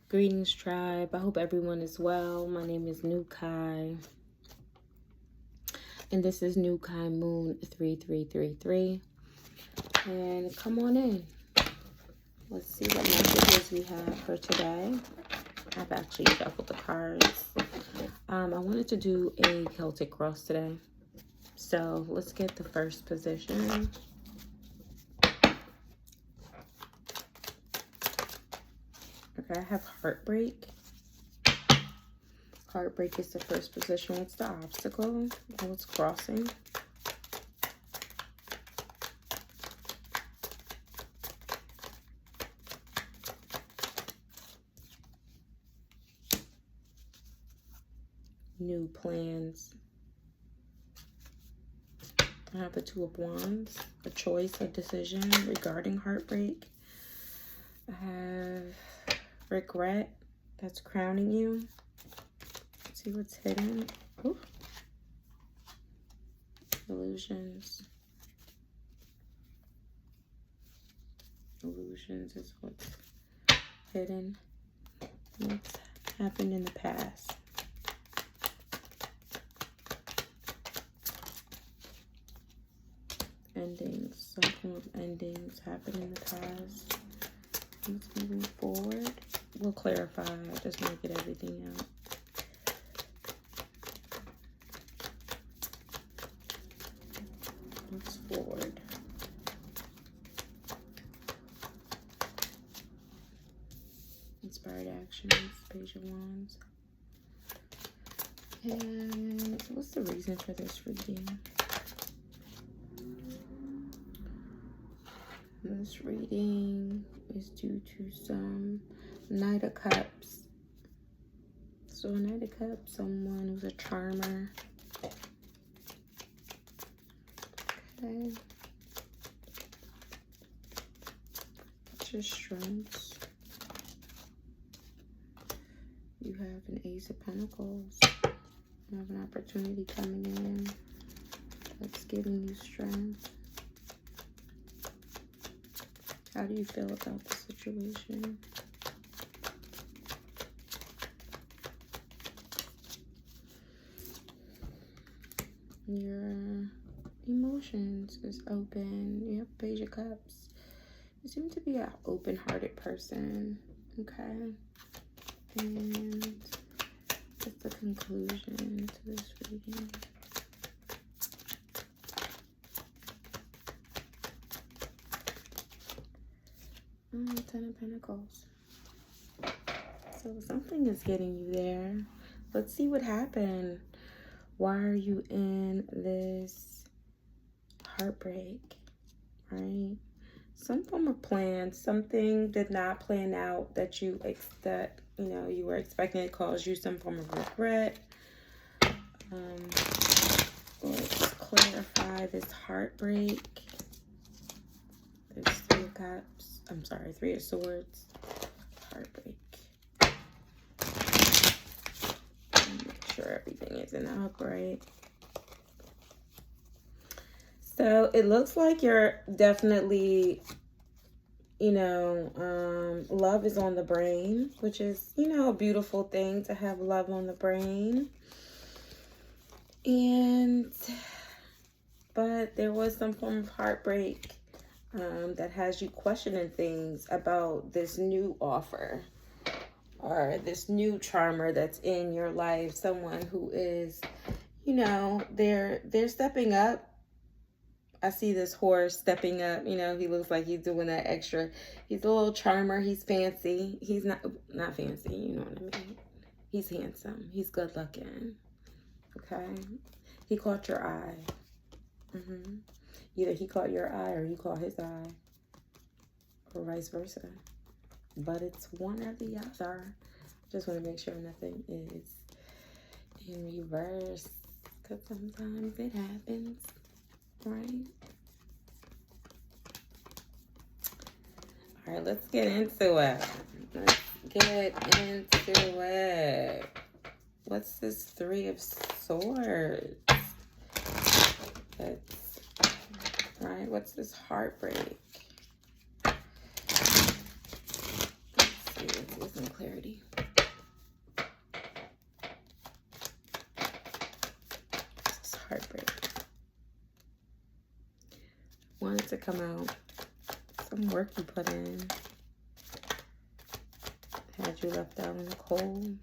Greetings, tribe. I hope everyone is well. My name is Nukai, and this is Nukai Moon 3333. And come on in. Let's see what messages we have for today. I've actually shuffled the cards. I wanted to do a Celtic cross today. So let's get the first position. Okay, I have heartbreak. Heartbreak is the first position. What's the obstacle? Oh, it's crossing. New plans. I have the Two of Wands. A choice, a decision regarding heartbreak. I have regret. That's crowning you. Let's see what's hidden. Ooh. Illusions. Illusions is what's hidden. What's happened in the past. Endings. Some form of endings happened in the past. What's moving forward? We'll clarify. I just want to get everything out. What's forward? Inspired actions. Page of Wands. And what's the reason for this reading? This reading is due to some Knight of Cups. So a Knight of Cups, someone who's a charmer. Okay. Just strengths. You have an Ace of Pentacles. You have an opportunity coming in that's giving you strength. How do you feel about the situation? Your emotions is open. You have Page of Cups. You seem to be an open-hearted person. Okay. And that's the conclusion to this reading. Ten of Pentacles. So something is getting you there. Let's see what happened. Why are you in this heartbreak? Right? Some form of plan. Something did not plan out that you were expecting. It caused you some form of regret. Let's clarify this heartbreak. There's Three of Cups. I'm sorry, Three of Swords. Heartbreak. Make sure everything isn't upright. So it looks like you're definitely, love is on the brain, which is, a beautiful thing to have love on the brain. But there was some form of heartbreak that has you questioning things about this new offer or this new charmer that's in your life. Someone who is, they're stepping up. I see this horse stepping up. He looks like he's doing that extra. He's a little charmer. He's fancy. He's not fancy. You know what I mean? He's handsome. He's good looking. Okay? He caught your eye. Either he caught your eye or you caught his eye. Or vice versa. But it's one or the other. Just want to make sure nothing is in reverse. Because sometimes it happens. Right? All right, let's get into it. Let's get into it. What's this Three of Swords? That's right. What's this heartbreak? Let's see. What's this some clarity. This is heartbreak. Wanted to come out. Some work you put in. Had you left out in the cold.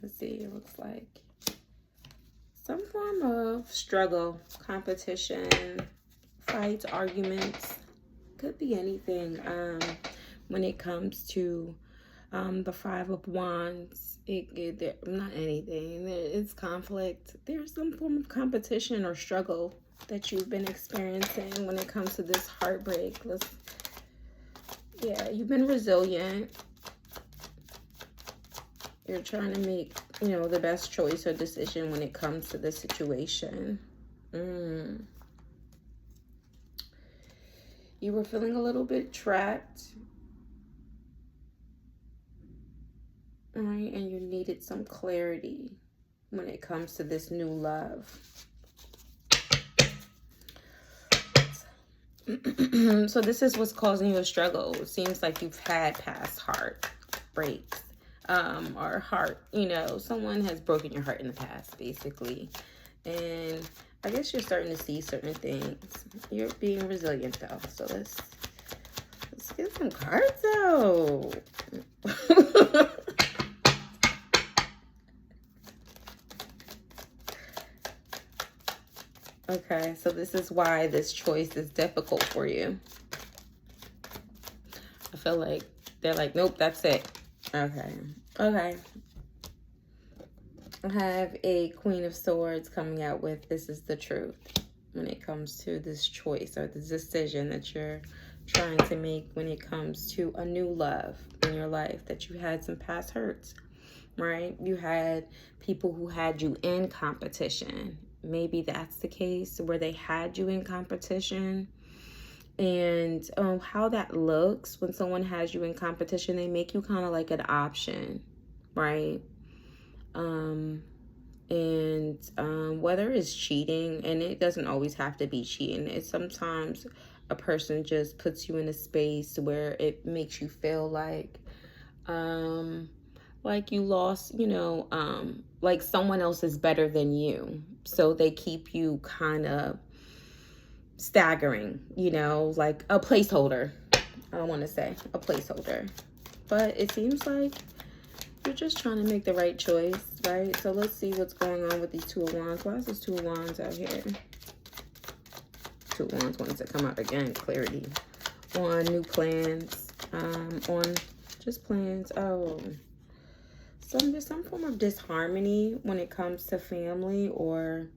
Let's see, it looks like some form of struggle, competition, fights, arguments. Could be anything. When it comes to the Five of Wands, not anything. It's conflict. There's some form of competition or struggle that you've been experiencing when it comes to this heartbreak. Yeah, you've been resilient. You're trying to make, the best choice or decision when it comes to this situation. You were feeling a little bit trapped. All right, and you needed some clarity when it comes to this new love. So this is what's causing you a struggle. It seems like you've had past heartbreaks. Or heart, someone has broken your heart in the past, basically. And I guess you're starting to see certain things. You're being resilient, though. So let's get some cards out. Okay, so this is why this choice is difficult for you. I feel like they're like, nope, that's it. Okay. I have a Queen of Swords coming out with this is the truth when it comes to this choice or the decision that you're trying to make when it comes to a new love in your life, that you had some past hurts, right? You had people who had you in competition. Maybe that's the case where they had you in competition. And how that looks when someone has you in competition, they make you kind of like an option, right? Whether it's cheating, and it doesn't always have to be cheating. It's sometimes a person just puts you in a space where it makes you feel like you lost, like someone else is better than you. So they keep you kind of staggering, like a placeholder. I don't want to say a placeholder, but it seems like you're just trying to make the right choice, right? So let's see what's going on with these Two of Wands. Why is this Two of Wands out here? Two of Wands wants to come out again. Clarity on new plans, on just plans. Oh, there's some form of disharmony when it comes to family or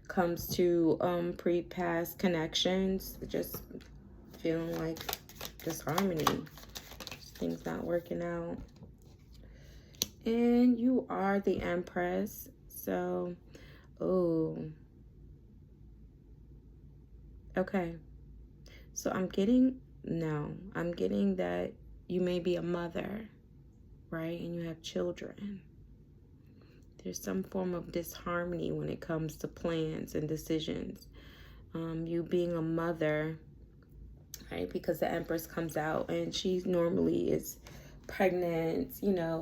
comes to past connections. Just feeling like disharmony, just things not working out. And you are the Empress. So okay, so I'm getting that you may be a mother, right? And you have children. There's some form of disharmony when it comes to plans and decisions. You being a mother, right? Because the Empress comes out and she normally is pregnant,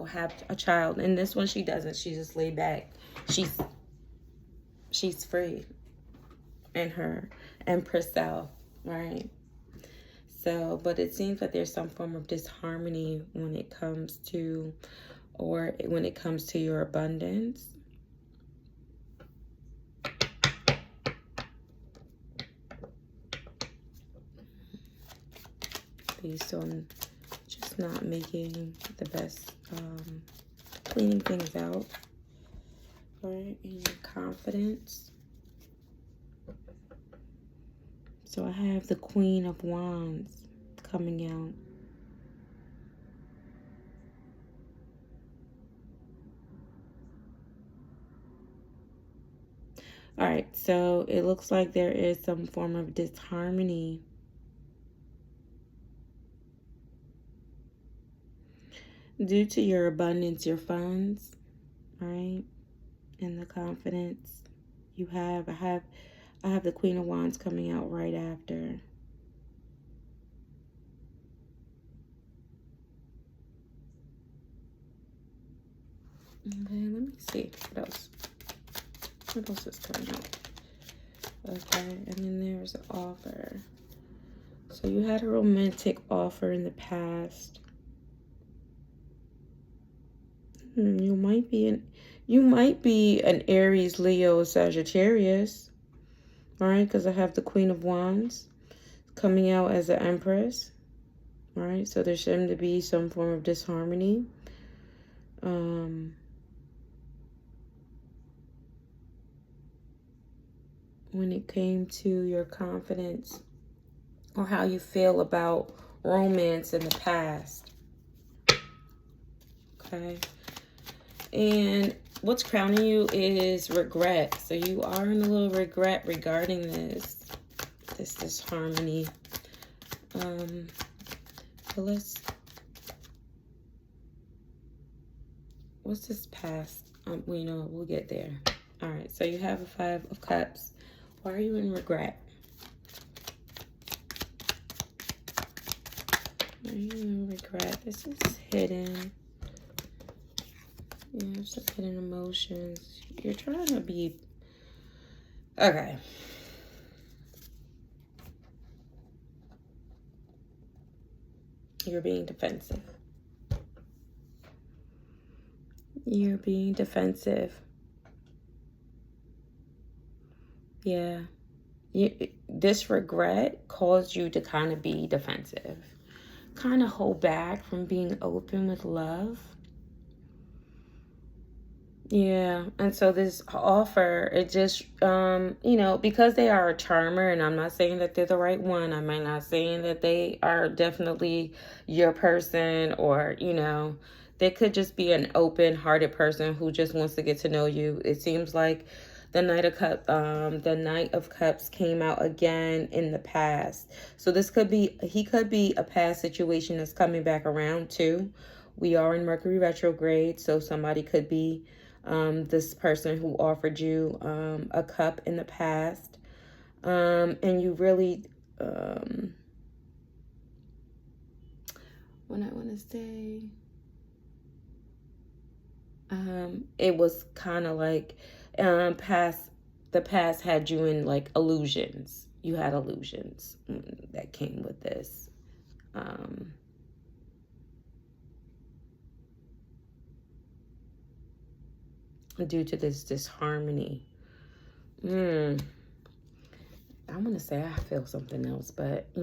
have a child. And this one she doesn't. She's just laid back. She's free in her Empress self, right? So, but it seems like there's some form of disharmony when it comes to your abundance. Based on just not making the best, cleaning things out, right? And your confidence. So I have the Queen of Wands coming out. All right, so it looks like there is some form of disharmony due to your abundance, your funds, right? And the confidence you have. I have the Queen of Wands coming out right after. Okay, let me see. What else? What else is coming up? Okay, and then there's an offer. So you had a romantic offer in the past. You might be an Aries, Leo, Sagittarius. All right, because I have the Queen of Wands coming out as the Empress. All right, so there seemed to be some form of disharmony. When it came to your confidence or how you feel about romance in the past. Okay. And what's crowning you is regret. So you are in a little regret regarding this disharmony. So what's this past? We'll get there. All right, so you have a 5 of Cups. Why are you in regret? Why are you in regret? This is hidden. You have some hidden emotions. You're trying to be... Okay. You're being defensive. You're being defensive. Yeah. This regret caused you to kind of be defensive. Kind of hold back from being open with love. Yeah, and so this offer, it just, because they are a charmer, and I'm not saying that they're the right one. I'm not saying that they are definitely your person, or, they could just be an open-hearted person who just wants to get to know you. It seems like the Knight of Cups came out again in the past. So he could be a past situation that's coming back around too. We are in Mercury retrograde, so somebody could be this person who offered you a cup in the past. And you really, what I want to say, it was kind of like the past had you in like illusions. You had illusions that came with this. Due to this disharmony. I want to say I feel something else, but, I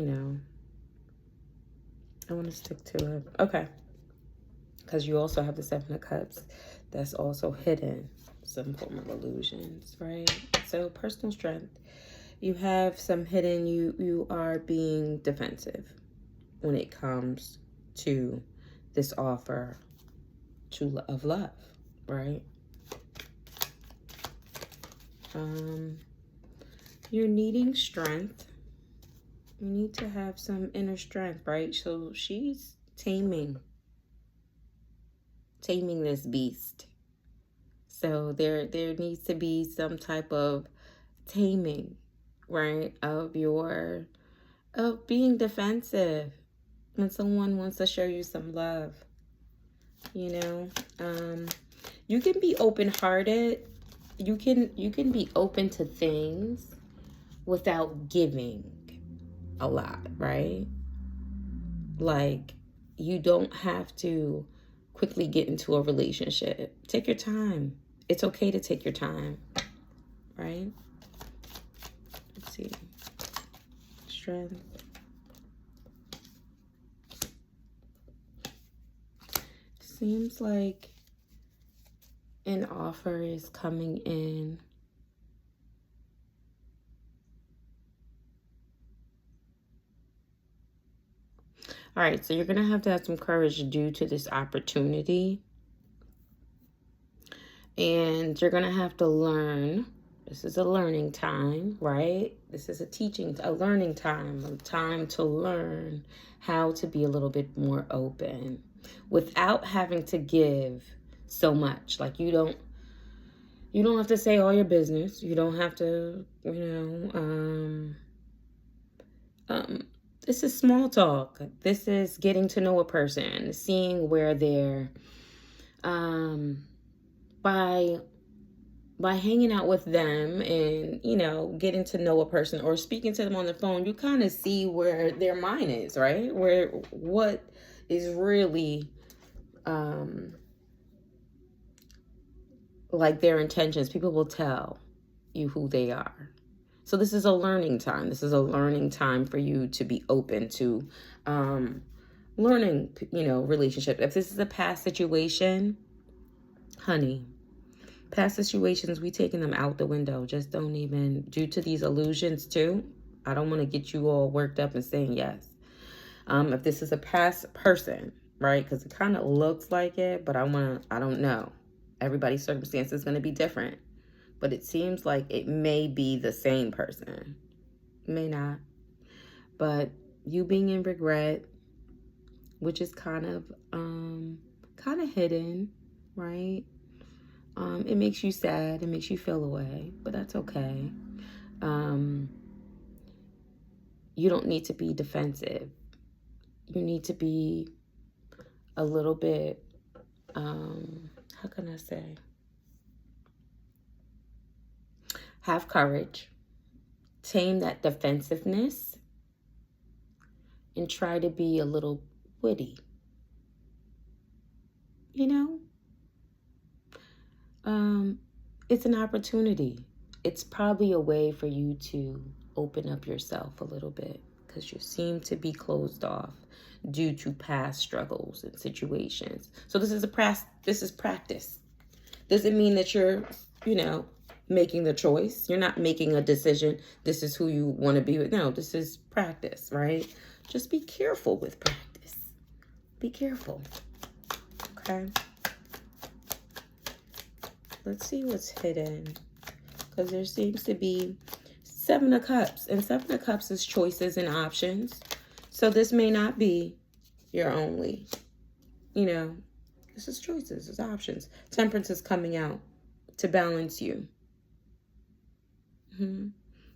want to stick to it. Okay. Because you also have the 7 of Cups. That's also hidden. Some form of illusions, right? So personal strength. You have some hidden, you are being defensive when it comes to this offer of love, right? You're needing strength. You need to have some inner strength, right? So she's taming this beast. So there needs to be some type of taming, right? Of being defensive when someone wants to show you some love. You can be open-hearted. You can be open to things without giving a lot, right? Like, you don't have to quickly get into a relationship. Take your time. It's okay to take your time, right? Let's see. Strength. Seems like an offer is coming in. All right, so you're going to have some courage due to this opportunity. And you're going to have to learn. This is a learning time, right? This is a learning time, a time to learn how to be a little bit more open without having to give so much. Like, you don't have to say all your business. You don't have to, this is small talk. This is getting to know a person, seeing where they're, by hanging out with them and, you know, getting to know a person or speaking to them on the phone, you kind of see where their mind is, right? Where what is really like their intentions. People will tell you who they are. So this is a learning time. This is a learning time for you to be open to learning, you know, relationship. If this is a past situation, honey, past situations, we taking them out the window. Just don't even, due to these illusions too. I don't want to get you all worked up and saying yes. If this is a past person, right? Because it kind of looks like it, but I don't know. Everybody's circumstance is going to be different. But it seems like it may be the same person. May not. But you being in regret, which is kind of hidden, right? It makes you sad. It makes you feel away, but that's okay. You don't need to be defensive. You need to be a little bit, how can I say? Have courage. Tame that defensiveness and try to be a little witty. You know? It's an opportunity. It's probably a way for you to open up yourself a little bit because you seem to be closed off due to past struggles and situations. So this is practice. Doesn't mean that you're, you know, making the choice. You're not making a decision. This is who you want to be with. No, this is practice, right? Just be careful with practice. Be careful. Okay. Let's see what's hidden. Because there seems to be 7 of Cups. And 7 of Cups is choices and options. So this may not be your only, you know, this is choices, it's options. Temperance is coming out to balance you.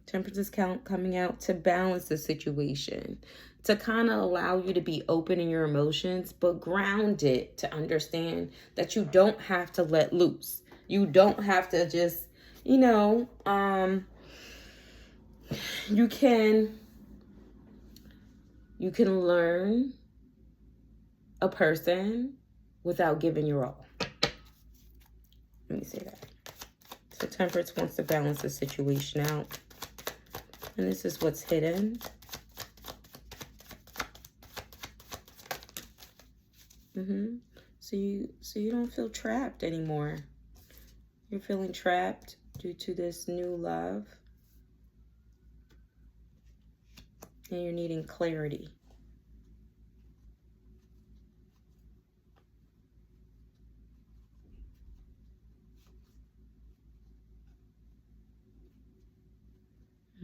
Temperance is coming out to balance the situation. To kind of allow you to be open in your emotions, but grounded to understand that you don't have to let loose. You don't have to just, you know, you can learn a person without giving your all. Let me say that. So Temperance wants to balance the situation out. And this is what's hidden. So you don't feel trapped anymore. You're feeling trapped due to this new love. And you're needing clarity.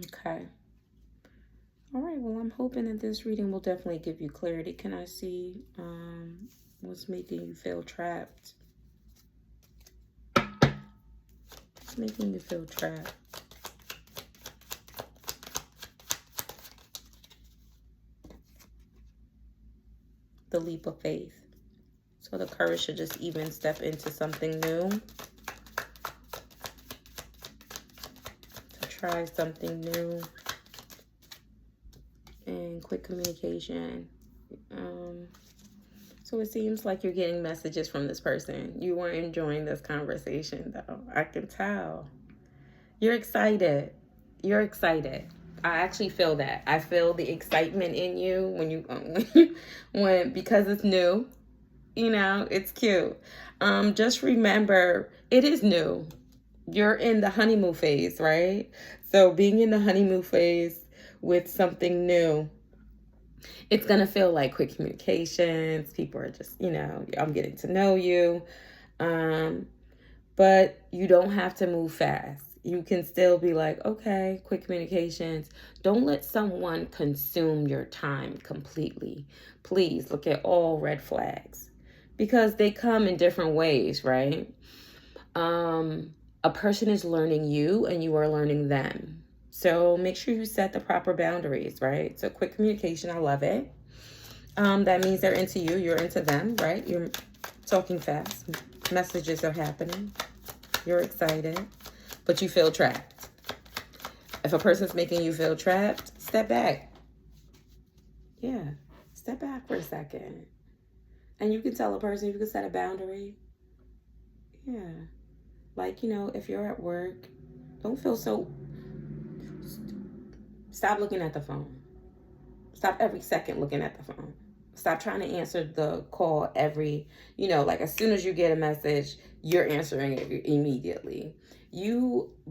Okay. All right. Well, I'm hoping that this reading will definitely give you clarity. Can I see what's making you feel trapped? What's making you feel trapped? The leap of faith. So the courage to just even step into something new. To try something new. And quick communication. So it seems like you're getting messages from this person. You were enjoying this conversation, though. I can tell. You're excited. You're excited. I actually feel that. I feel the excitement in you because it's new. You know, it's cute. Just remember, it is new. You're in the honeymoon phase, right? So being in the honeymoon phase with something new, it's going to feel like quick communications. People are just, you know, I'm getting to know you. But you don't have to move fast. You can still be like, okay, quick communications. Don't let someone consume your time completely. Please look at all red flags because they come in different ways, right? A person is learning you and you are learning them. So make sure you set the proper boundaries, right? So quick communication, I love it. That means they're into you, you're into them, right? You're talking fast. Messages are happening. You're excited, but you feel trapped. If a person's making you feel trapped, step back. Yeah, step back for a second. And you can tell a person, you can set a boundary. Yeah. Like, you know, if you're at work, don't feel so... Stop looking at the phone. Stop every second looking at the phone. Stop trying to answer the call every, you know, like as soon as you get a message, you're answering it immediately.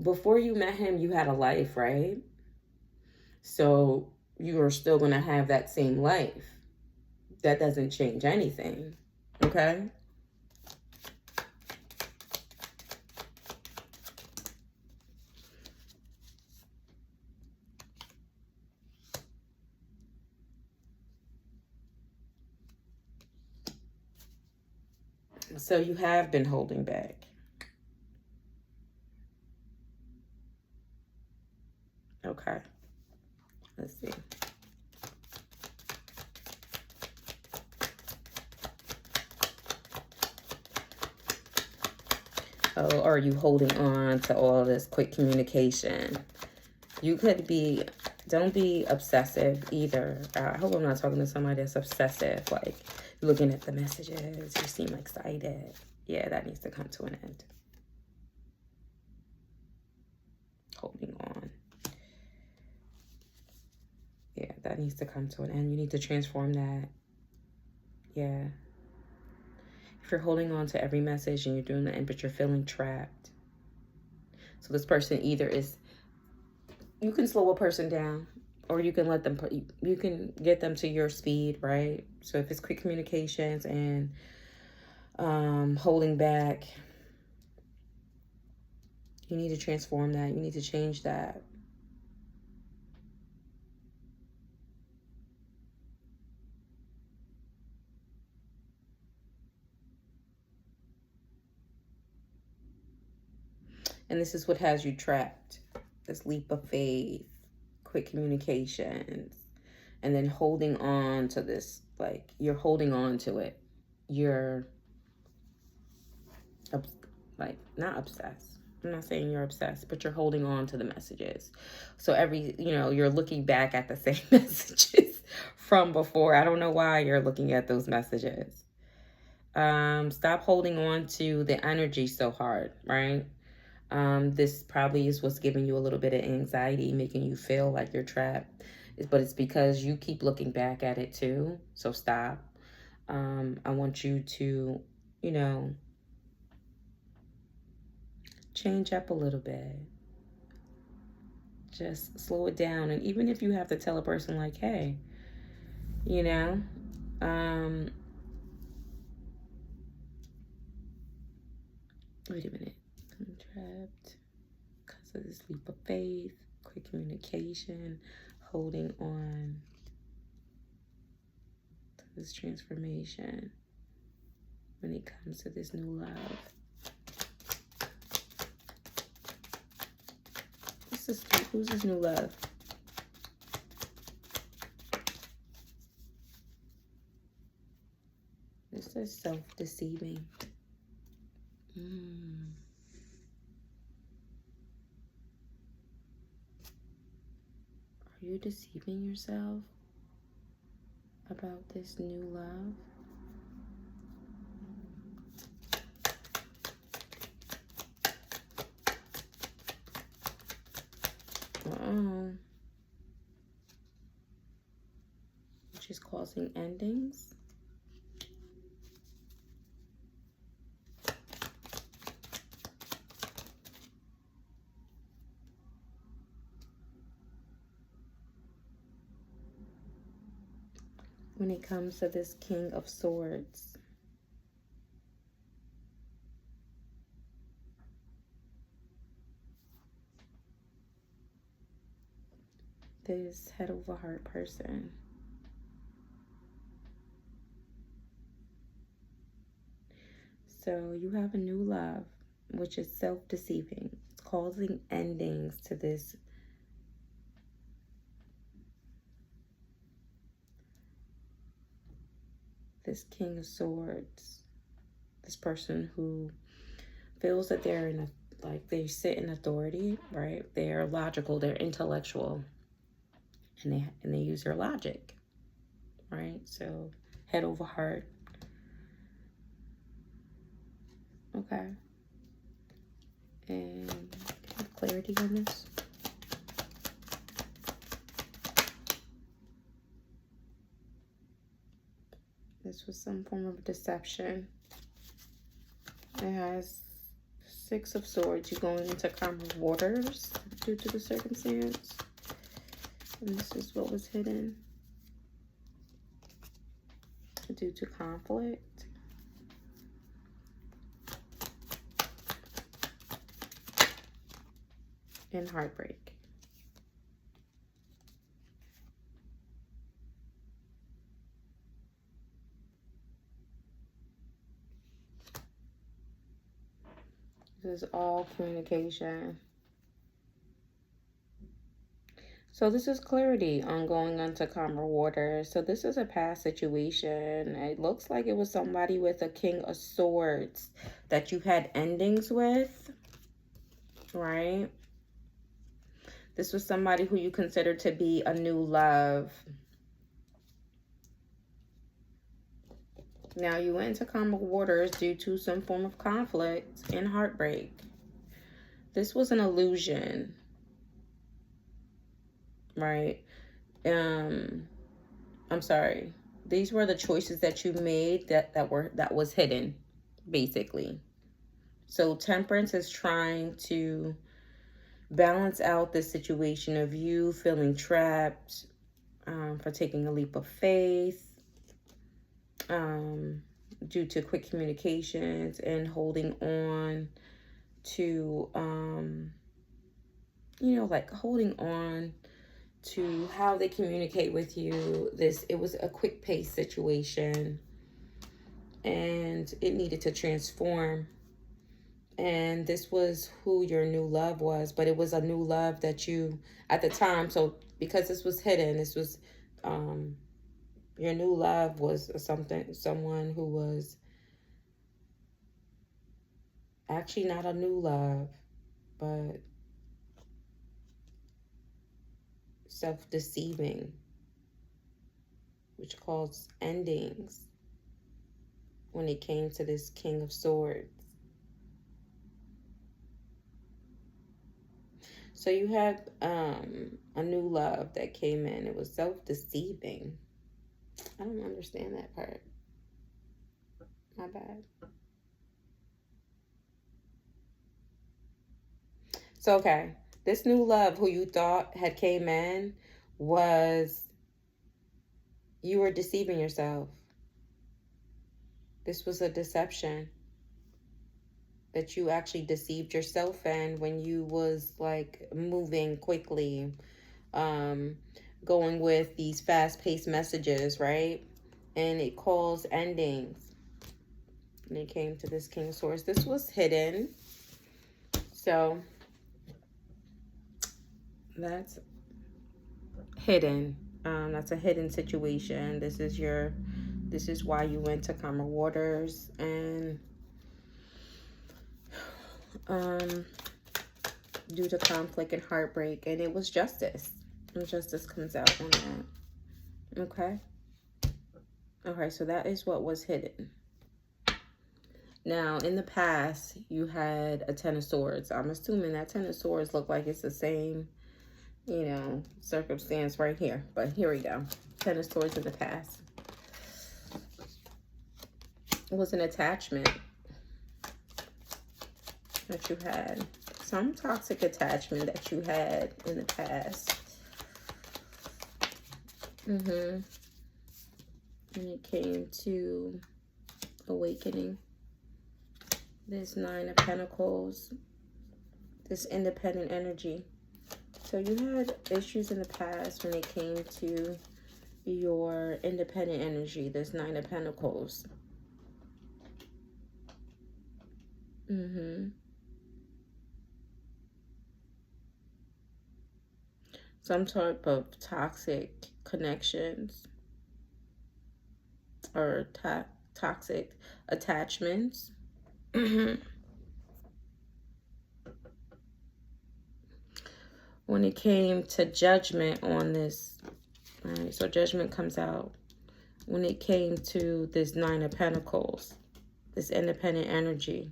Before you met him, you had a life, right? So you are still going to have that same life. That doesn't change anything, okay? So you have been holding back. Okay. Let's see. Oh, are you holding on to all this quick communication? You could be, don't be obsessive either. I hope I'm not talking to somebody that's obsessive, like looking at the messages, you seem excited. Yeah, that needs to come to an end. Holding on. Yeah, that needs to come to an end. You need to transform that. Yeah. If you're holding on to every message and you're doing that, but you're feeling trapped. So this person either is, you can slow a person down, or you can let them, you can get them to your speed, right? So if it's quick communications and holding back, you need to transform that. You need to change that. And this is what has you trapped. This leap of faith, quick communications, and then holding on to this, like you're holding on to it. You're like not obsessed. I'm not saying you're obsessed, but you're holding on to the messages. So you're looking back at the same messages from before. I don't know why you're looking at those messages. Stop holding on to the energy so hard, right? This probably is what's giving you a little bit of anxiety, making you feel like you're trapped. But it's because you keep looking back at it too. So stop. I want you to, change up a little bit. Just slow it down. And even if you have to tell a person like, hey, wait a minute. I'm trapped because of this leap of faith, quick communication, holding on to this transformation when it comes to this new love. Who's this new love? This is self-deceiving. Are you deceiving yourself about this new love? Which is causing endings. When it comes to this King of Swords, this head over heart person. So you have a new love, which is self-deceiving. It's causing endings to this King of Swords. This person who feels that they're in a like they sit in authority, right? They're logical, they're intellectual, and they use their logic, right? So head over heart. Okay. And have clarity on this. This was some form of deception. It has Six of Swords. You're going into calmer waters due to the circumstance. And this is what was hidden due to conflict. And heartbreak. This is all communication. So this is clarity on going into calmer waters. So this is a past situation. It looks like it was somebody with a King of Swords that you had endings with, right? This was somebody who you considered to be a new love. Now you went into calmer waters due to some form of conflict and heartbreak. This was an illusion, right? I'm sorry. These were the choices that you made that was hidden, basically. So Temperance is trying to balance out the situation of you feeling trapped, for taking a leap of faith, due to quick communications and holding on to, like holding on to how they communicate with you. It was a quick pace situation and it needed to transform. And this was who your new love was, but it was a new love that you, at the time, so because this was hidden, this was, your new love was someone who was actually not a new love, but self-deceiving, which caused endings when it came to this King of Swords. So you had a new love that came in. It was self-deceiving. I don't understand that part. My bad. So, okay. This new love who you thought had came in you were deceiving yourself. This was a deception that you actually deceived yourself in when you was like moving quickly, going with these fast-paced messages, right? And it caused endings. And it came to this King of Swords. This was hidden. So that's hidden. That's a hidden situation. This is why you went to calmer waters, and due to conflict and heartbreak, and it was justice. And justice comes out on that. Okay. Okay, so that is what was hidden. Now, in the past, you had a Ten of Swords. I'm assuming that Ten of Swords look like it's the same, circumstance right here. But here we go. Ten of Swords in the past. It was an attachment that you had. Some toxic attachment that you had in the past. And it came to awakening. This Nine of Pentacles. This independent energy. So you had issues in the past when it came to your independent energy. This Nine of Pentacles. Some type of toxic connections or toxic attachments. when it came to judgment on this, all right, so judgment comes out. When it came to this Nine of Pentacles, this independent energy,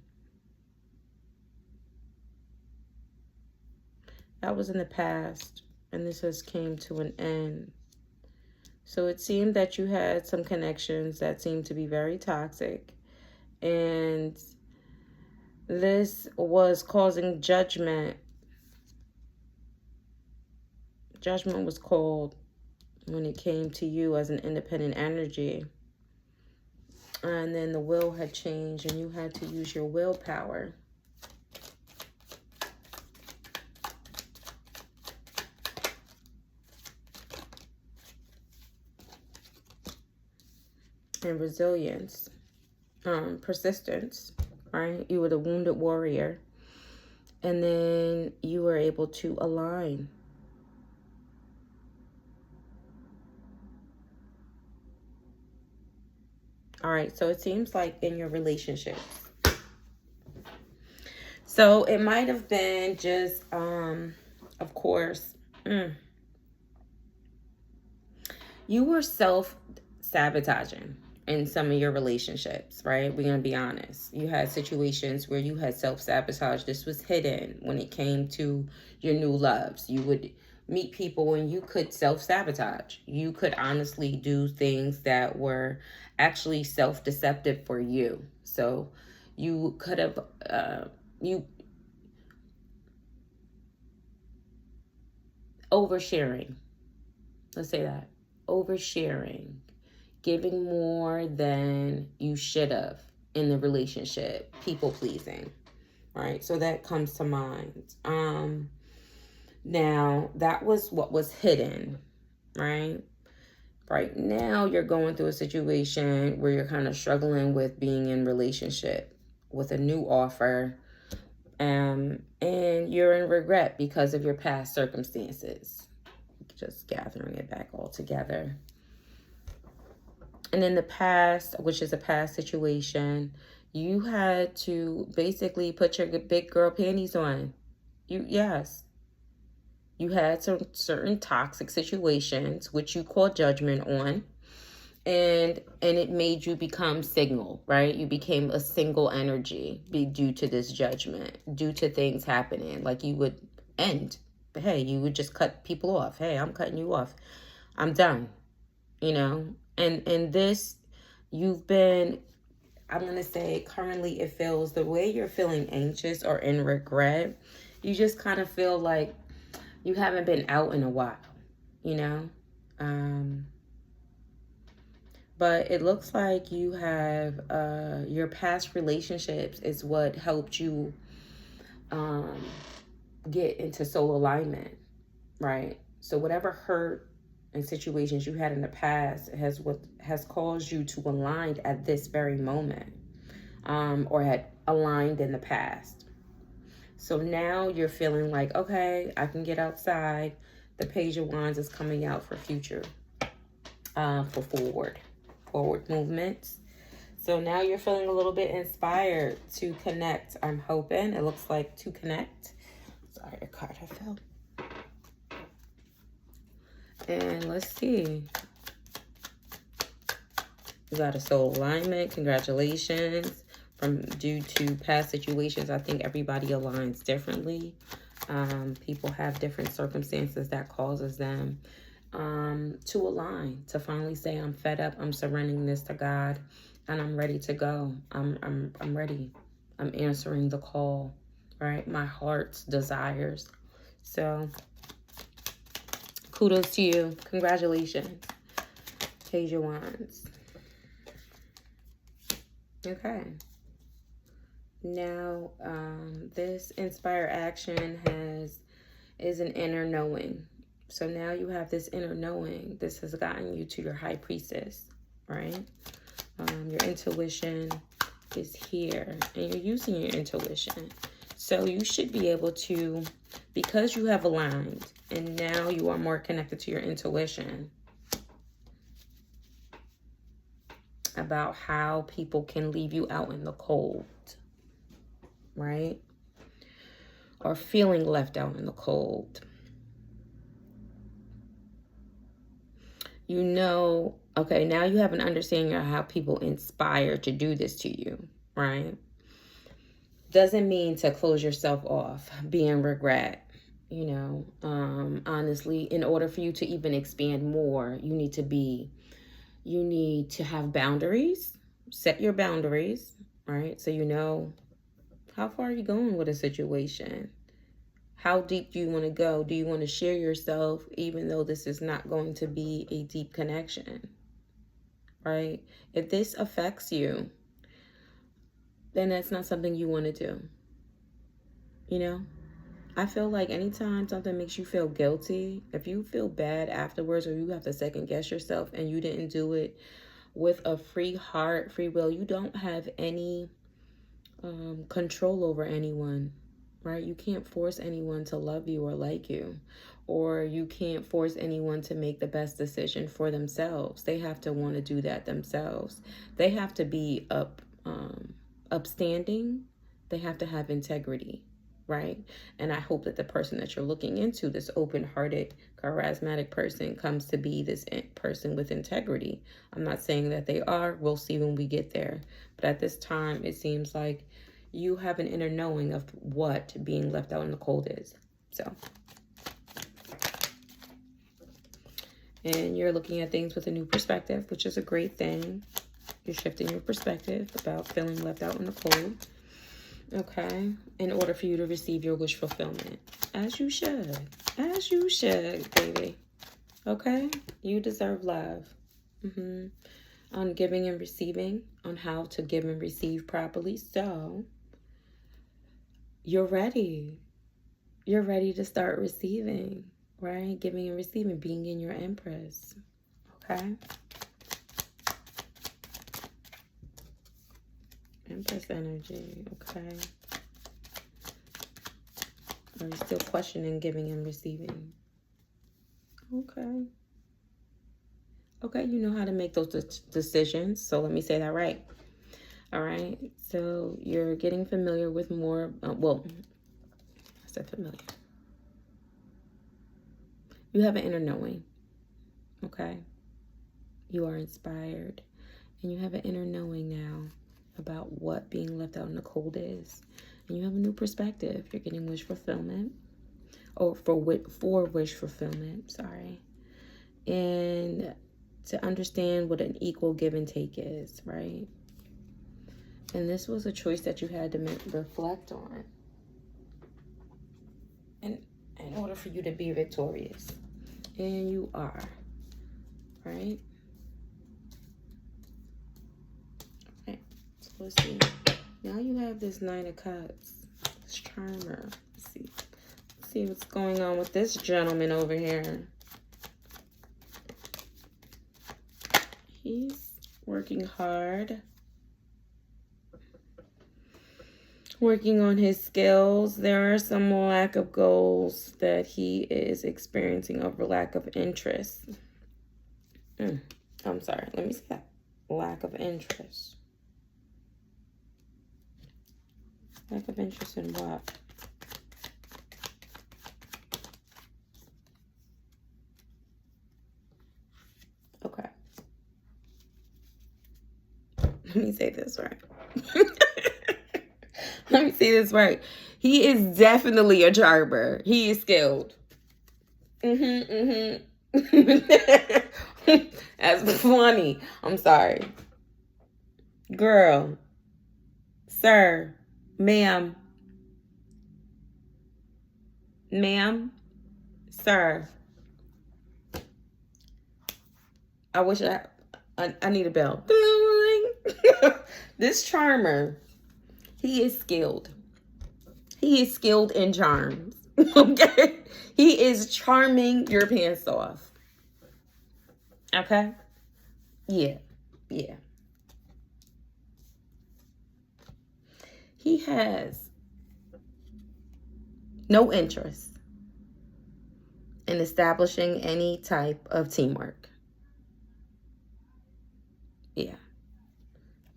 that was in the past, and this has came to an end. So it seemed that you had some connections that seemed to be very toxic, and this was causing judgment. Judgment was called when it came to you as an independent energy. And then the will had changed and you had to use your willpower. And resilience, persistence, right? You were the wounded warrior. And then you were able to align. All right, so it seems like in your relationships. So it might have been just, of course, you were self-sabotaging in some of your relationships, right? We're going to be honest. You had situations where you had self-sabotage. This was hidden when it came to your new loves. You would meet people and you could self-sabotage. You could honestly do things that were actually self-deceptive for you. So you could have, oversharing. Let's say that. Oversharing. Giving more than you should have in the relationship. People pleasing. Right? So that comes to mind. Now, that was what was hidden, right? Right now, you're going through a situation where you're kind of struggling with being in relationship with a new offer, and you're in regret because of your past circumstances. Just gathering it back all together. And in the past, which is a past situation, you had to basically put your big girl panties on. Yes. You had some certain toxic situations, which you call judgment on, and it made you become single, right? You became a single energy due to this judgment, due to things happening. Like you would end. Hey, you would just cut people off. Hey, I'm cutting you off. I'm done. You know? And this, you've been, I'm going to say currently it feels the way you're feeling anxious or in regret. You just kind of feel like you haven't been out in a while, you know? But it looks like you have, your past relationships is what helped you get into soul alignment, right? So whatever hurt and situations you had in the past has caused you to align at this very moment, or had aligned in the past. So now you're feeling like, okay, I can get outside. The Page of Wands is coming out for future, for forward movements. So now you're feeling a little bit inspired to connect. I'm hoping. It looks like to connect. Sorry, a card I fell. And let's see. You got a soul alignment. Congratulations. Due to past situations, I think everybody aligns differently. People have different circumstances that causes them to align, to finally say, I'm fed up, I'm surrendering this to God, and I'm ready to go. I'm ready. I'm answering the call, right? My heart's desires. So kudos to you. Congratulations. Page of Wands. Okay. Now, this inspire action is an inner knowing. So now you have this inner knowing. This has gotten you to your high priestess, right? Your intuition is here, and you're using your intuition. So you should be able to, because you have aligned, and now you are more connected to your intuition about how people can leave you out in the cold, right? Or feeling left out in the cold. you know, okay, now you have an understanding of how people inspire to do this to you, right? Doesn't mean to close yourself off, be in regret. You know, honestly, in order for you to even expand more, you need to have boundaries, set your boundaries, right? So you know, how far are you going with a situation? How deep do you want to go? Do you want to share yourself even though this is not going to be a deep connection, right? If this affects you, then that's not something you want to do. You know, I feel like anytime something makes you feel guilty, if you feel bad afterwards, or you have to second guess yourself and you didn't do it with a free heart, free will, you don't have any control over anyone, right? You can't force anyone to love you or like you, or you can't force anyone to make the best decision for themselves. They have to want to do that themselves. They have to be upstanding. They have to have integrity, right? And I hope that the person that you're looking into, this open-hearted, charismatic person, comes to be this person with integrity. I'm not saying that they are. We'll see when we get there. But at this time, it seems like you have an inner knowing of what being left out in the cold is. So, and you're looking at things with a new perspective, which is a great thing. You're shifting your perspective about feeling left out in the cold. Okay, in order for you to receive your wish fulfillment. As you should, baby. Okay, you deserve love. On giving and receiving, on how to give and receive properly. So, you're ready. You're ready to start receiving, right? Giving and receiving, being in your Empress. Okay? Empress energy, okay? Are you still questioning giving and receiving? Okay. Okay, you know how to make those decisions. So let me say that right. All right. So you're getting familiar with more. Well, I said familiar. You have an inner knowing. Okay. You are inspired. And you have an inner knowing now about what being left out in the cold is. And you have a new perspective. You're getting wish fulfillment. Or for wish fulfillment, sorry. And to understand what an equal give and take is, right? And this was a choice that you had to reflect on. And in order for you to be victorious. And you are, right? Okay, so let's see. Now you have this Nine of Cups, this Charmer. Let's see what's going on with this gentleman over here. He's working hard. Working on his skills. There are some lack of goals that he is experiencing over lack of interest. I'm sorry. Let me see that. Lack of interest. Lack of interest in what? Okay. Let me say this right. Let me say this right. He is definitely a charmer. He is skilled. That's funny. I'm sorry. Girl. Sir. Ma'am. Sir. I wish I need a bell. This charmer. He is skilled. He is skilled in charms. Okay? He is charming your pants off. Okay? Yeah. He has no interest in establishing any type of teamwork. Yeah.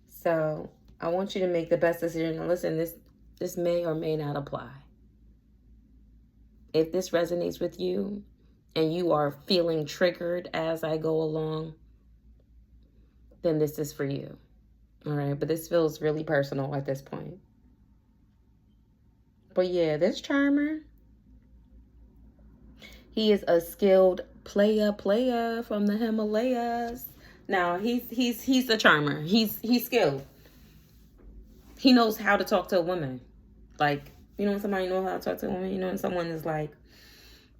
So I want you to make the best decision. Now listen, this may or may not apply. If this resonates with you, and you are feeling triggered as I go along, then this is for you. All right, but this feels really personal at this point. But yeah, this charmer, he is a skilled player from the Himalayas. Now he's a charmer. He's skilled. He knows how to talk to a woman. Like, you know, when somebody knows how to talk to a woman, you know, when someone is like,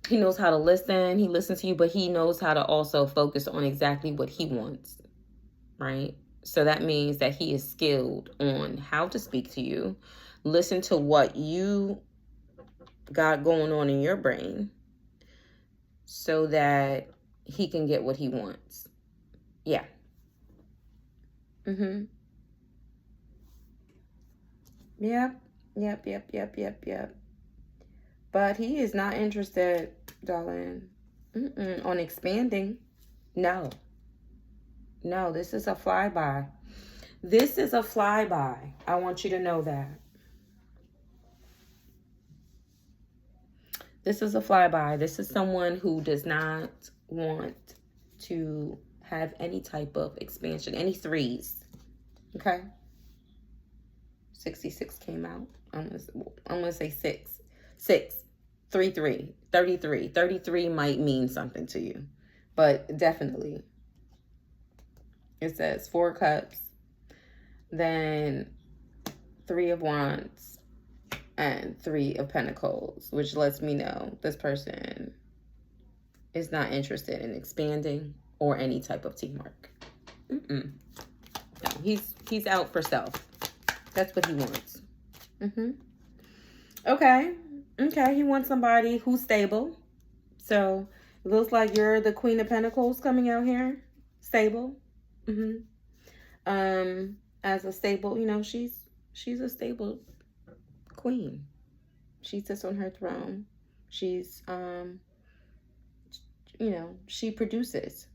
he knows how to listen, he listens to you, but he knows how to also focus on exactly what he wants, right? So that means that he is skilled on how to speak to you, listen to what you got going on in your brain so that he can get what he wants. Yeah. Yep. But he is not interested, darling, on expanding. No, this is a flyby. This is a flyby. I want you to know that. This is a flyby. This is someone who does not want to have any type of expansion, any threes. Okay? 66 came out. I'm going to say 6. 6. 3, 3. 33. 33 might mean something to you. But definitely. It says 4 cups. Then 3 of wands. And 3 of pentacles. Which lets me know this person is not interested in expanding or any type of teamwork. No, he's out for self. That's what he wants. Okay, he wants somebody who's stable. So it looks like you're the Queen of Pentacles coming out here. Stable. As a stable, you know, she's a stable queen. She sits on her throne. She's you know, she produces,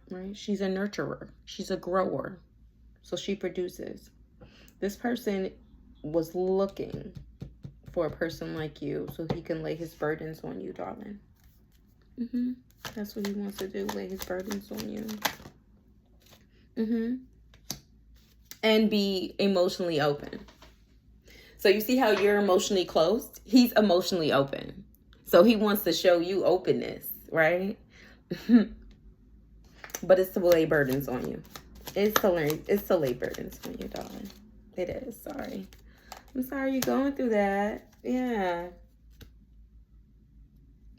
right? She's a nurturer. She's a grower. So she produces. This person was looking for a person like you so he can lay his burdens on you, darling. That's what he wants to do, lay his burdens on you. And be emotionally open. So you see how you're emotionally closed? He's emotionally open. So he wants to show you openness, right? But it's to lay burdens on you. It's to lay burdens on you, darling. It is. Sorry. I'm sorry you're going through that. Yeah.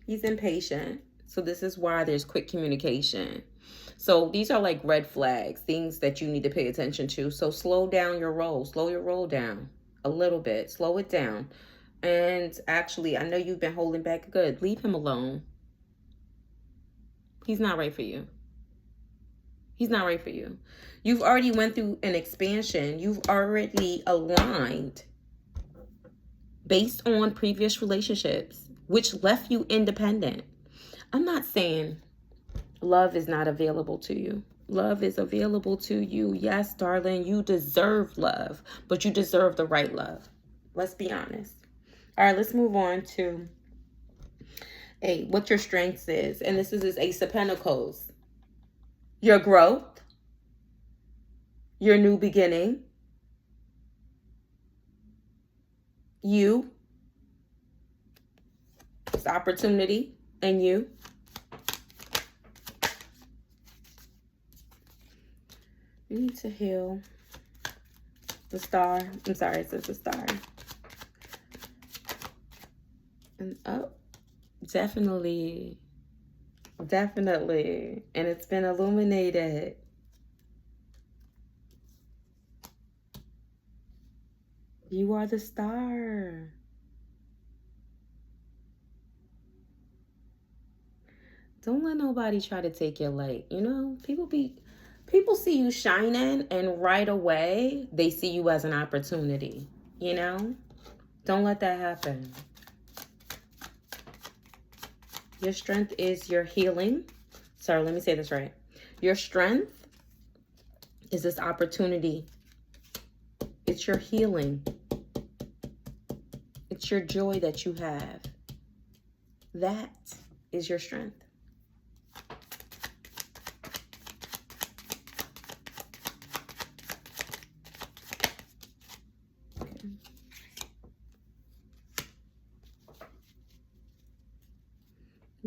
He's impatient. So this is why there's quick communication. So these are like red flags, things that you need to pay attention to. So slow down your roll. Slow your roll down a little bit. Slow it down. And actually, I know you've been holding back. Good. Leave him alone. He's not right for you. He's not right for you. You've already went through an expansion. You've already aligned based on previous relationships, which left you independent. I'm not saying love is not available to you. Love is available to you. Yes, darling, you deserve love, but you deserve the right love. Let's be honest. All right, let's move on to what your strengths is. And this is Ace of Pentacles. Your growth. Your new beginning. You. It's opportunity and you. You need to heal. The star. I'm sorry, it says the star. And definitely. Definitely. And it's been illuminated. You are the star. Don't let nobody try to take your light. You know, people see you shining and right away they see you as an opportunity. You know? Don't let that happen. Your strength is your healing. Sorry, let me say this right. Your strength is this opportunity. It's your healing. It's your joy that you have. That is your strength.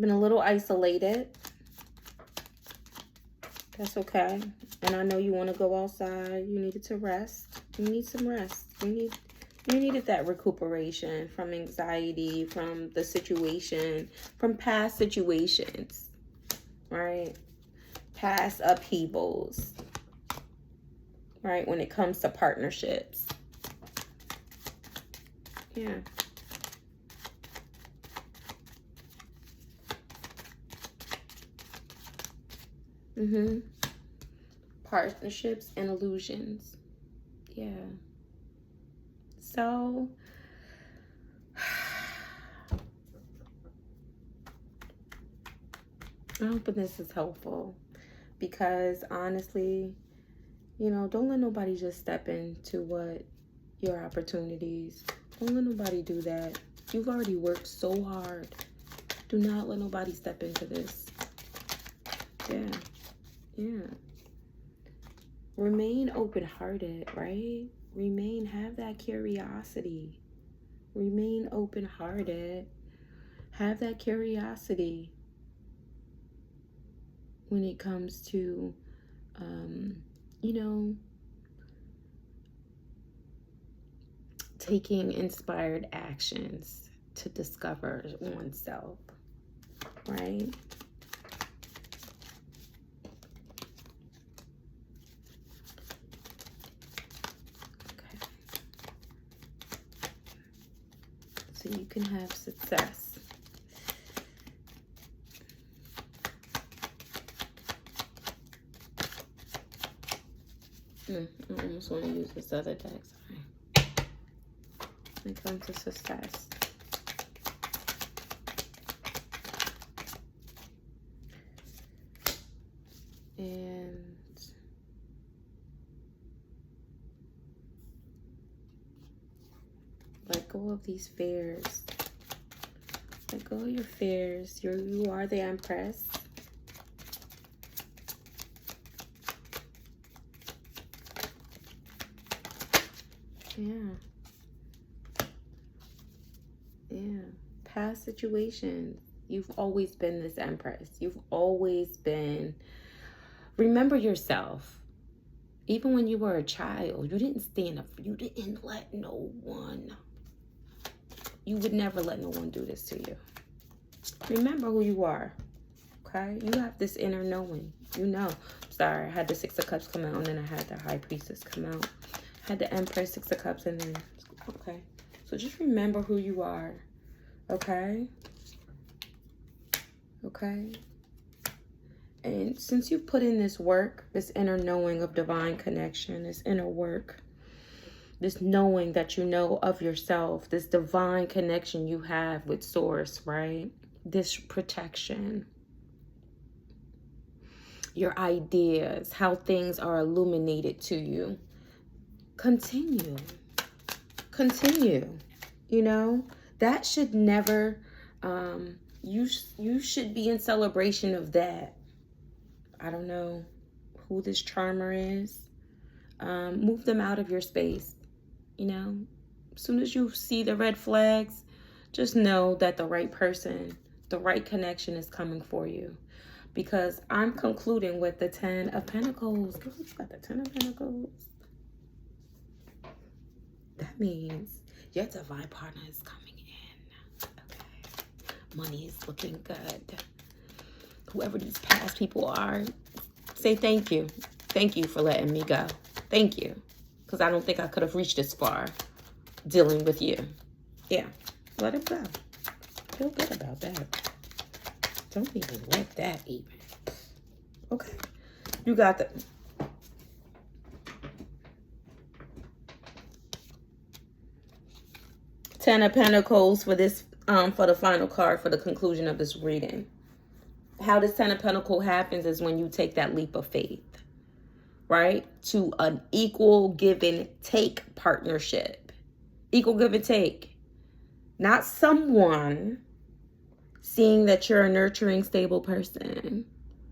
Been a little isolated. That's okay. And I know you want to go outside. You needed to rest. You need some rest. You needed that recuperation from anxiety, from the situation, from past situations, right? Past upheavals, right? When it comes to partnerships. Yeah. Partnerships and illusions. Yeah. So, I hope this is helpful, because honestly, you know, don't let nobody just step into what your opportunities. Don't let nobody do that. You've already worked so hard. Do not let nobody step into this. Yeah. Yeah. Remain open-hearted, right? Have that curiosity. Remain open-hearted. Have that curiosity when it comes to, you know, taking inspired actions to discover oneself, right? Okay. So you can have success. I almost want to use this other deck. Sorry. When it comes to success. And let go of these fears. Let go of your fears. You are the Empress. Yeah. Yeah. Past situations. You've always been this Empress. You've always been. Remember yourself. Even when you were a child, you didn't stand up. You didn't let no one. You would never let no one do this to you. Remember who you are. Okay? You have this inner knowing. You know. Sorry, I had the Six of Cups come out, and then I had the High Priestess come out. Had the Empress, Six of Cups, and then, okay. So just remember who you are, okay? Okay? And since you put in this work, this inner knowing of divine connection, this inner work, this knowing that you know of yourself, this divine connection you have with Source, right? This protection, your ideas, how things are illuminated to you. Continue, you know, that should never, you should be in celebration of that. I don't know who this charmer is. Move them out of your space, you know. As soon as you see the red flags, just know that the right person, the right connection is coming for you. Because I'm concluding with the 10 of Pentacles. Girl, you got the 10 of Pentacles. That means your divine partner is coming in. Okay. Money is looking good. Whoever these past people are, say thank you. Thank you for letting me go. Thank you. Because I don't think I could have reached this far dealing with you. Yeah. Let it go. Feel good about that. Don't even let that even. Okay. You got the... Ten of Pentacles for this, for the final card for the conclusion of this reading. How this Ten of Pentacles happens is when you take that leap of faith, right? To an equal give and take partnership. Equal give and take. Not someone seeing that you're a nurturing, stable person.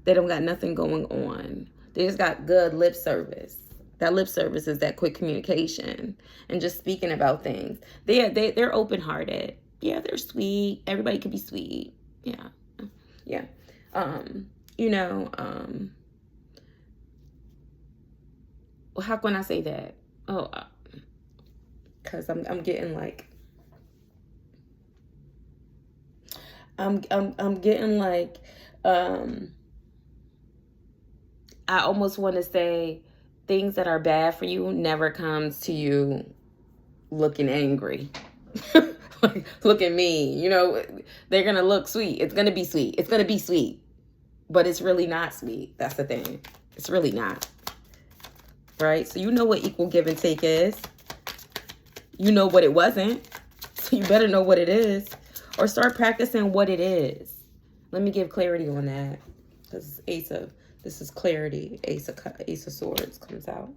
They don't got nothing going on. They just got good lip service. That lip service is that quick communication and just speaking about things. They're open-hearted. Yeah, they're sweet. Everybody can be sweet. Yeah. Yeah. You know, well, how can I say that? Oh, because I'm getting like, I'm getting like, I almost want to say things that are bad for you never comes to you looking angry. Like, look at me, you know, they're gonna look sweet. It's gonna be sweet. It's gonna be sweet, but it's really not sweet. That's the thing. It's really not. Right? So you know what equal give and take is. You know what it wasn't. So you better know what it is, or start practicing what it is. Let me give clarity on that. This is clarity. Ace of Swords comes out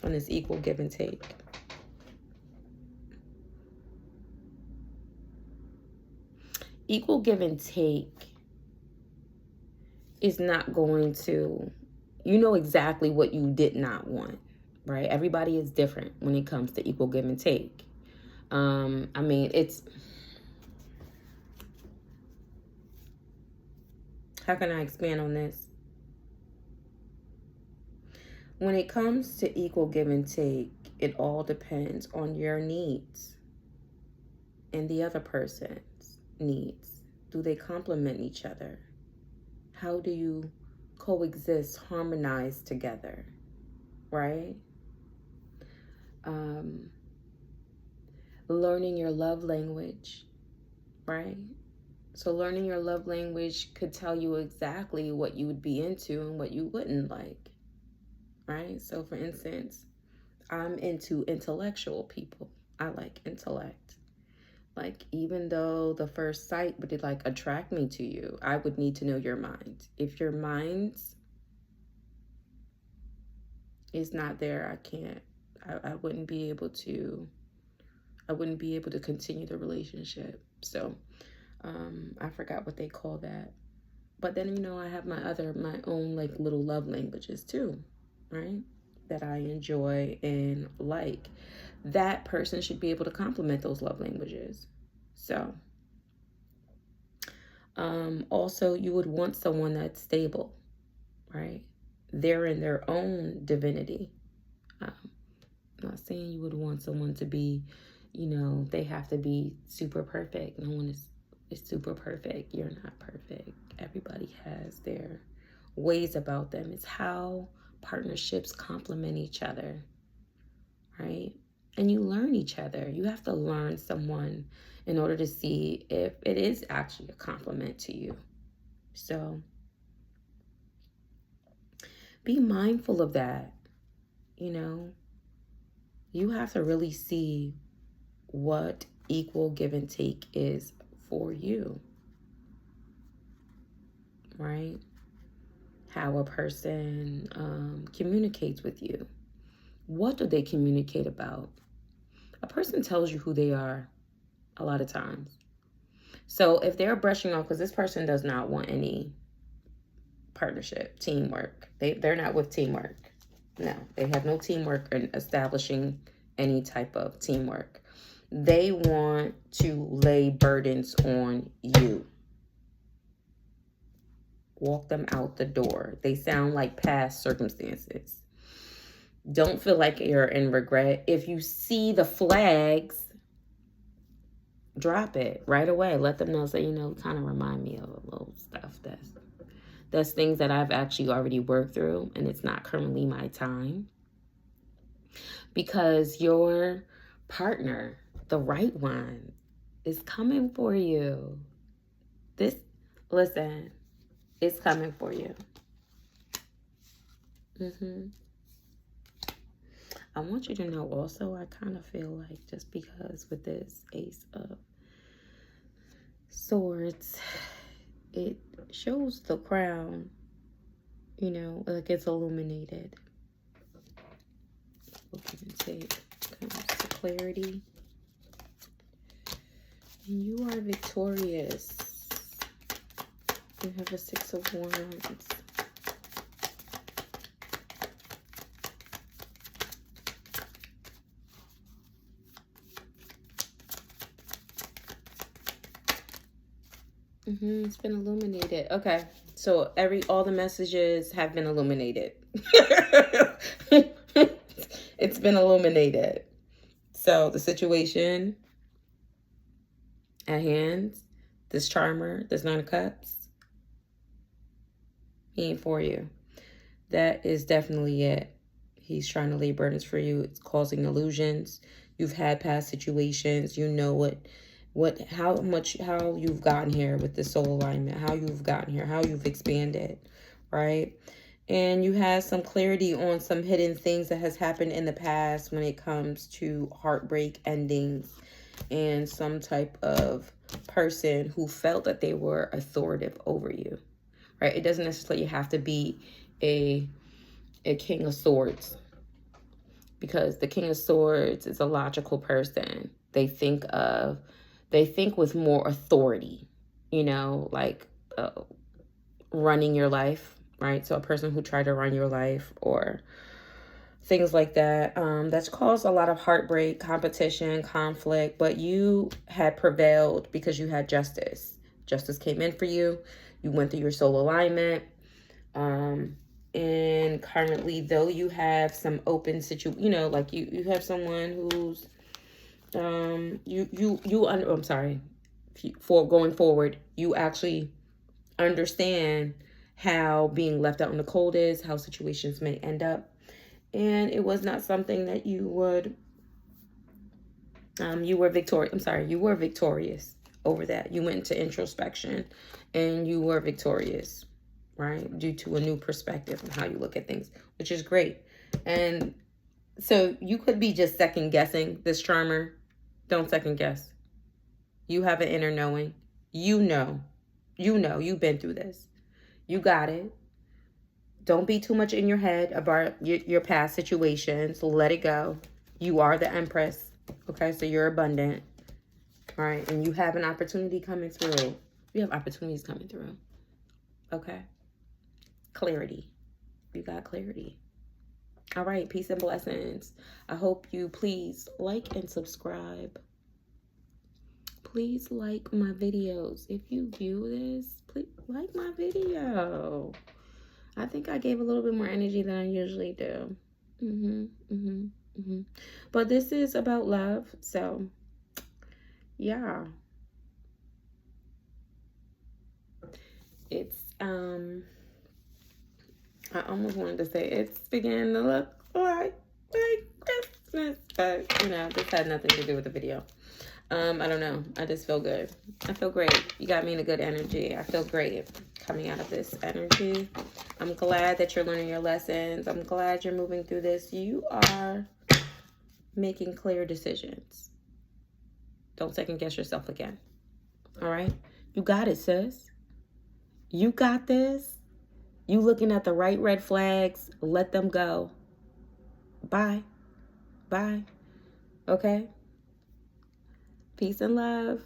on this equal give and take. Equal give and take is not going to, you know exactly what you did not want, right? Everybody is different when it comes to equal give and take. I mean, how can I expand on this? When it comes to equal give and take, it all depends on your needs and the other person's needs. Do they complement each other? How do you coexist, harmonize together, right? Learning your love language, right? So learning your love language could tell you exactly what you would be into and what you wouldn't like, right? So for instance, I'm into intellectual people. I like intellect. Like, even though the first sight would like attract me to you, I would need to know your mind. If your mind is not there, I wouldn't be able to continue the relationship. So I forgot what they call that. But then, you know, I have my own like little love languages too, right? That I enjoy and like. That person should be able to complement those love languages. So, also, you would want someone that's stable, right? They're in their own divinity. I'm not saying you would want someone to be, you know, they have to be super perfect. No one is super perfect. You're not perfect. Everybody has their ways about them. It's how partnerships complement each other, right? And you learn each other. You have to learn someone in order to see if it is actually a compliment to you. So be mindful of that. You know, you have to really see what equal give and take is for you, right? How a person communicates with you. What do they communicate about? A person tells you who they are a lot of times. So if they're brushing off, because this person does not want any partnership, teamwork. They're not with teamwork. No, they have no teamwork in establishing any type of teamwork. They want to lay burdens on you. Walk them out the door. They sound like past circumstances. Don't feel like you're in regret. If you see the flags, drop it right away. Let them know. So, you know, kind of remind me of a little stuff that's things that I've actually already worked through, and it's not currently my time. Because your partner, the right one, is coming for you. Listen, it's coming for you. I want you to know also, I kind of feel like just because with this Ace of Swords, it shows the crown, you know, like it's illuminated. What can I say? Comes to clarity. And you are victorious. You have a Six of Wands. It's been illuminated. Okay. So all the messages have been illuminated. It's been illuminated. So the situation at hand, this charmer, this 9 of Cups, he ain't for you. That is definitely it. He's trying to lay burdens for you. It's causing illusions. You've had past situations. You know how you've gotten here with the soul alignment, how you've gotten here, how you've expanded, right? And you have some clarity on some hidden things that has happened in the past when it comes to heartbreak endings and some type of person who felt that they were authoritative over you, right? It doesn't necessarily have to be a King of Swords, because the King of Swords is a logical person. They think with more authority, like running your life, right? So a person who tried to run your life or things like that, that's caused a lot of heartbreak, competition, conflict, but you had prevailed because you had justice. Justice came in for you. You went through your soul alignment. And currently, though, you have some open like you have someone who's, I'm sorry, for going forward, you actually understand how being left out in the cold is, how situations may end up. And it was not something that you would, you were victorious over that. You went into introspection and you were victorious, right? Due to a new perspective on how you look at things, which is great. And so you could be just second guessing this charmer. Don't second guess. You have an inner knowing. You've been through this. You got it. Don't be too much in your head about your past situations. Let it go. You are the Empress. Okay, so you're abundant. All right, and you have an opportunity coming through. You have opportunities coming through. Okay. Clarity. You got clarity. All right, peace and blessings. I hope you please like and subscribe. Please like my videos. If you view this, please like my video. I think I gave a little bit more energy than I usually do. But this is about love, so yeah. It's I almost wanted to say it's beginning to look like Christmas, but this had nothing to do with the video. I don't know. I just feel good. I feel great. You got me in a good energy. I feel great coming out of this energy. I'm glad that you're learning your lessons. I'm glad you're moving through this. You are making clear decisions. Don't second guess yourself again. All right? You got it, sis. You got this. You looking at the right red flags. Let them go. Bye. Bye. Okay? Peace and love.